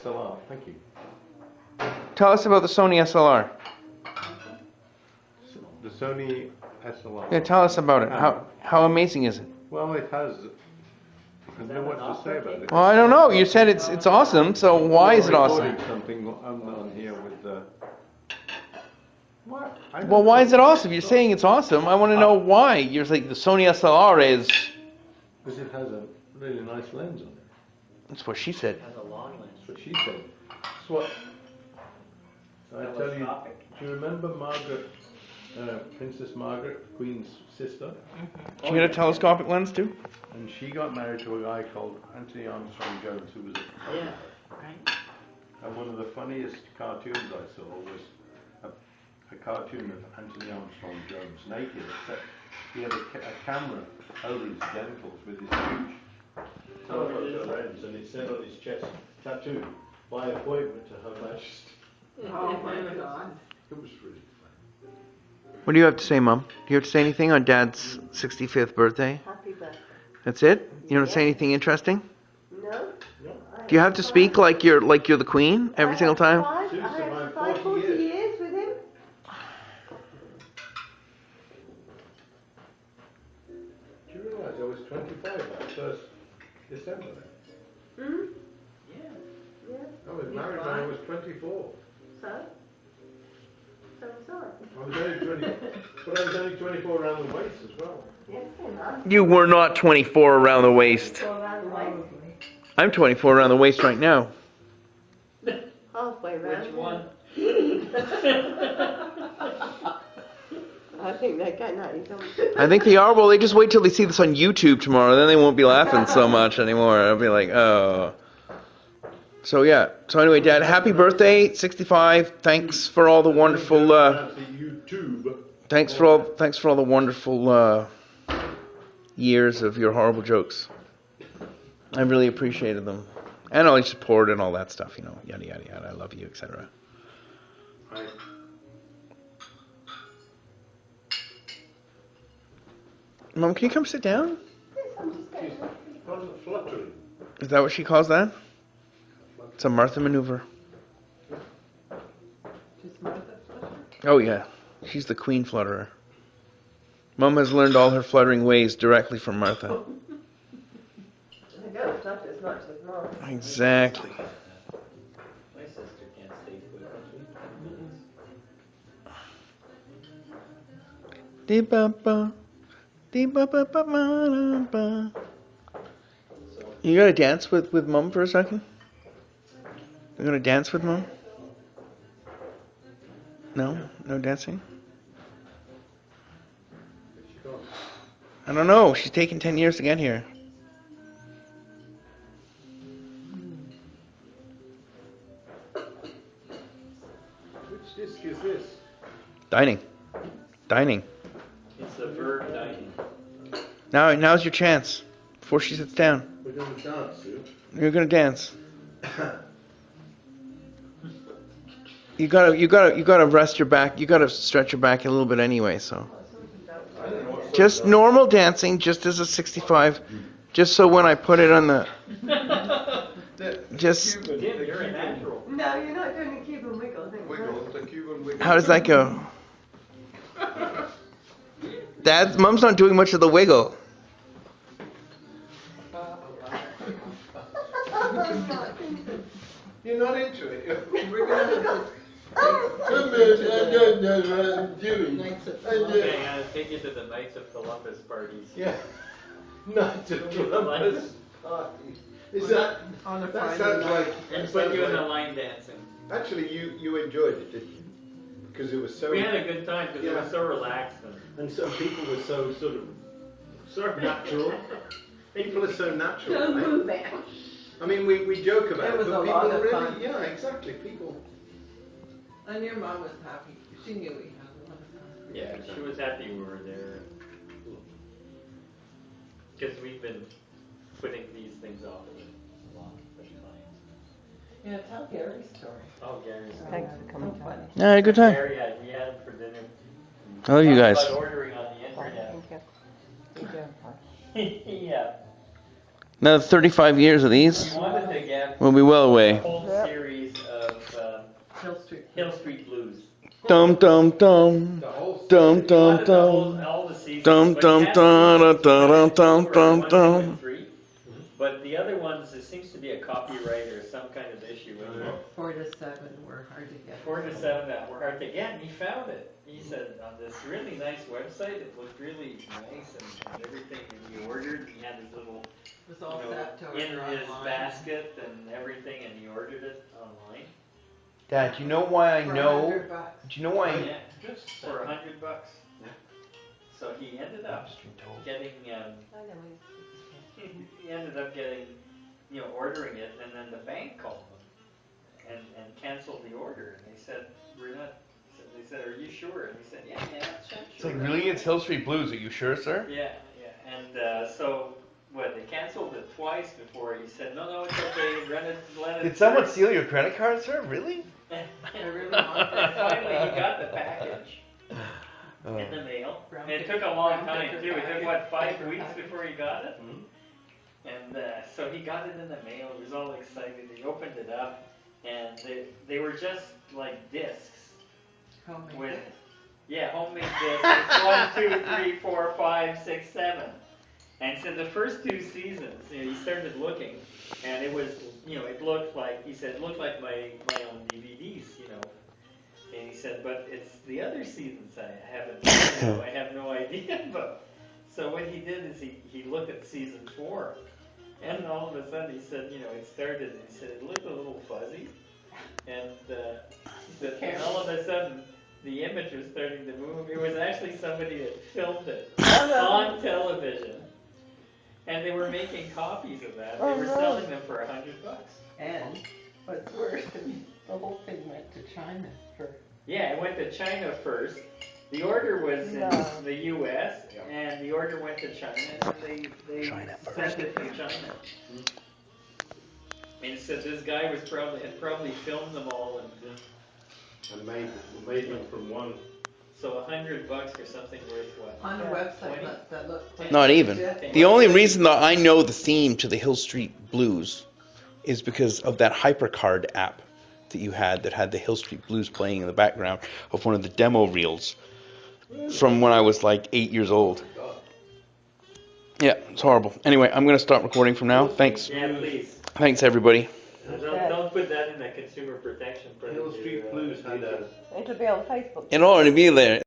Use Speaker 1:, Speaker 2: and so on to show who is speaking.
Speaker 1: SLR. Thank you.
Speaker 2: Tell us about the Sony SLR.
Speaker 1: The Sony SLR.
Speaker 2: Yeah, tell us about it. How amazing is it?
Speaker 1: Well, it has. I don't know what to say about it.
Speaker 2: Well, I don't know. You said it's awesome. So why is it awesome?
Speaker 1: Recording something on here with the. What?
Speaker 2: Well, why is it awesome? You're saying it's awesome. I want to know why. You're like the Sony SLR is.
Speaker 1: Because it has a really nice lens on it.
Speaker 2: That's what she said.
Speaker 3: It has a long lens.
Speaker 1: That's what she said. That's what. I tell you. Do you remember Margaret, Princess Margaret, the Queen's sister?
Speaker 2: She had a telescopic lens too.
Speaker 1: And she got married to a guy called Anthony Armstrong Jones, who was a photographer.
Speaker 3: Right.
Speaker 1: And one of the funniest cartoons I saw was a cartoon of Anthony Armstrong Jones naked, except he had a camera over his genitals with his huge telephoto lens, and it said on his chest, tattooed, by appointment to Her Majesty.
Speaker 4: Oh my God.
Speaker 1: It was really funny.
Speaker 2: What do you have to say, Mum? Do you have to say anything on Dad's 65th birthday?
Speaker 4: Happy birthday.
Speaker 2: That's it? You don't say anything interesting?
Speaker 4: No.
Speaker 2: Do you have to speak like you're the Queen every single time?
Speaker 4: I had 40 years with him.
Speaker 1: Do you realise I was 25 that first December?
Speaker 4: Hmm?
Speaker 3: Yeah.
Speaker 1: I was married when I was 24.
Speaker 4: So sorry.
Speaker 1: I was only 20, but I was only 24 around the waist as well.
Speaker 4: Yes, I'm
Speaker 2: You were not 24 around the waist.
Speaker 4: around the waist.
Speaker 2: I'm 24 around the waist right now.
Speaker 4: Halfway round.
Speaker 3: Which one?
Speaker 4: I think they're going out.
Speaker 2: I think they are. Well, they just wait till they see this on YouTube tomorrow. Then they won't be laughing so much anymore. I'll be like, oh. So yeah. So anyway, Dad, happy birthday, 65. Thanks for all the wonderful.
Speaker 1: YouTube.
Speaker 2: Thanks for all the wonderful years of your horrible jokes. I really appreciated them, and all your support and all that stuff. You know, yada yada yada. I love you, etc.
Speaker 1: Right.
Speaker 2: Mom, can you come sit down?
Speaker 1: Fluttering.
Speaker 2: Is that what she calls that? It's a Martha maneuver. Oh yeah, she's the queen flutterer. Mom has learned all her fluttering ways directly from Martha.
Speaker 4: I don't flutter as much as Mom.
Speaker 2: Exactly.
Speaker 3: My sister can't stay put for 3 minutes.
Speaker 2: Dee-ba-ba. Dee-ba-ba-ba-ba-ba. You gotta dance with Mom for a second? You gonna dance with Mom? No? No dancing? I don't know. She's taken 10 years to get here.
Speaker 1: Which disc is this?
Speaker 2: Dining.
Speaker 3: It's the verb dining.
Speaker 2: Now's your chance. Before she sits down.
Speaker 1: We're going to dance, Sue.
Speaker 2: You're gonna dance. You gotta rest your back. You gotta stretch your back a little bit anyway. So, just normal dancing, just as a 65. Just so when I put it on the, just.
Speaker 3: Tim, you're a natural.
Speaker 4: No, you're not doing a Cuban wiggle.
Speaker 1: The Cuban wiggle.
Speaker 2: How does that go? Mom's not doing much of the wiggle.
Speaker 1: You're not into it. We're
Speaker 3: Okay, I'll take you to the Knights of Columbus parties.
Speaker 1: Yeah. Night of Columbus party. Is that
Speaker 5: on a
Speaker 1: that
Speaker 5: Friday
Speaker 1: sounds
Speaker 5: night.
Speaker 1: like
Speaker 3: And
Speaker 1: that
Speaker 3: put
Speaker 1: sounds
Speaker 3: you in the
Speaker 1: like-
Speaker 3: line dancing.
Speaker 1: Actually, you enjoyed it, didn't you? Because it was so.
Speaker 3: We had a good time because it
Speaker 1: Yeah.
Speaker 3: was so relaxed.
Speaker 1: And some people were so sort of natural. People are so natural.
Speaker 4: Don't
Speaker 1: right?
Speaker 4: move it.
Speaker 1: I mean, we joke about
Speaker 5: It
Speaker 1: it,
Speaker 5: was
Speaker 1: but
Speaker 5: a
Speaker 1: people
Speaker 5: lot of
Speaker 1: really,
Speaker 5: fun.
Speaker 1: yeah, exactly. People.
Speaker 5: And your mom was happy. She knew we had a lot of fun.
Speaker 3: Yeah, she was happy we were there. Because we've been putting these things off a lot with clients.
Speaker 5: Yeah, tell Gary's story.
Speaker 3: Oh, Gary's
Speaker 4: Thanks for coming.
Speaker 5: So funny.
Speaker 2: Yeah, I had a good time.
Speaker 3: Gary, we had him for dinner.
Speaker 2: I love you guys.
Speaker 3: About ordering on the internet.
Speaker 4: Thank you.
Speaker 3: Yeah.
Speaker 2: Another 35 years of these,
Speaker 3: We wanted to get
Speaker 2: we'll be well
Speaker 3: a
Speaker 2: away.
Speaker 3: whole
Speaker 4: Yep.
Speaker 3: series of
Speaker 5: Hill Street.
Speaker 3: Hill Street Blues.
Speaker 2: Dum dum dum.
Speaker 1: The whole
Speaker 2: Dum
Speaker 1: series.
Speaker 2: dum
Speaker 3: Wanted the whole,
Speaker 2: dum.
Speaker 3: all the seasons,
Speaker 2: Dum
Speaker 3: but
Speaker 2: dum
Speaker 3: he has them
Speaker 2: dum
Speaker 3: on
Speaker 2: dum
Speaker 3: one and
Speaker 2: dum
Speaker 3: two, or
Speaker 2: dum
Speaker 3: one, two,
Speaker 2: dum.
Speaker 3: and three. But the other ones, there seems to be a copyright or some kind of issue with them.
Speaker 5: 4 to 7 were hard to get.
Speaker 3: 4 to 7 that were hard to get, and he found it. He said on this really nice website, it looked really nice and everything, and he ordered, he had his little,
Speaker 5: It was all set to
Speaker 3: in
Speaker 5: order
Speaker 3: his
Speaker 5: online.
Speaker 3: basket and everything, and he ordered it online.
Speaker 2: Dad, do you know why I
Speaker 5: For
Speaker 2: know?
Speaker 5: $100.
Speaker 2: Do you know why?
Speaker 3: Yeah, just for $100.
Speaker 1: Yeah.
Speaker 3: So he ended up getting, he ended up getting, ordering it, and then the bank called him and canceled the order, and they said, we're not, they said, are you sure? And he said, yeah, I'm sure.
Speaker 2: It's like, really? It's Hill Street Blues. Are you sure, sir?
Speaker 3: Yeah, and so, they canceled it twice before he said, no, it's okay, let it.
Speaker 2: Did someone steal your credit card, sir? Really?
Speaker 5: I really wanted
Speaker 3: And
Speaker 5: it.
Speaker 3: finally, he got the package in the mail. And it took a long time too. It took what, 5 weeks before he got it? And so he got it in the mail. He was all excited. He opened it up, and they were just like discs.
Speaker 5: Homemade
Speaker 3: With,
Speaker 5: discs.
Speaker 3: yeah, homemade discs. 1, 2, 3, 4, 5, 6, 7. And so the first 2 seasons, he started looking, and it was, it looked like, he said, it looked like my own DVDs, And he said, but it's the other seasons I haven't, I have no idea about. So what he did is he looked at season 4, and all of a sudden he said, it started, and he said it looked a little fuzzy, and he said, and all of a sudden the image was starting to move. It was actually somebody that filmed it on television, and they were making copies of that. They were selling them for $100.
Speaker 6: And what's worse, the whole thing went to China for.
Speaker 3: Yeah, it went to China first. The order was in the U.S. and the order went to China, and then they sent it to China. And said this guy had probably filmed them all,
Speaker 1: And made them from one.
Speaker 3: so $100 for something worth what?
Speaker 5: On a
Speaker 3: 20?
Speaker 5: website that looked like
Speaker 2: Not even.
Speaker 5: disc.
Speaker 2: The only reason that I know the theme to the Hill Street Blues is because of that HyperCard app that you had that had the Hill Street Blues playing in the background of one of the demo reels from when I was like 8 years old. Yeah, it's horrible. Anyway, I'm going to start recording from now. Thanks.
Speaker 3: Yeah, please.
Speaker 2: Thanks, everybody.
Speaker 3: Don't put that in the consumer protection.
Speaker 1: Hill Street Blues had a
Speaker 4: It'll be on Facebook.
Speaker 2: It'll already be there.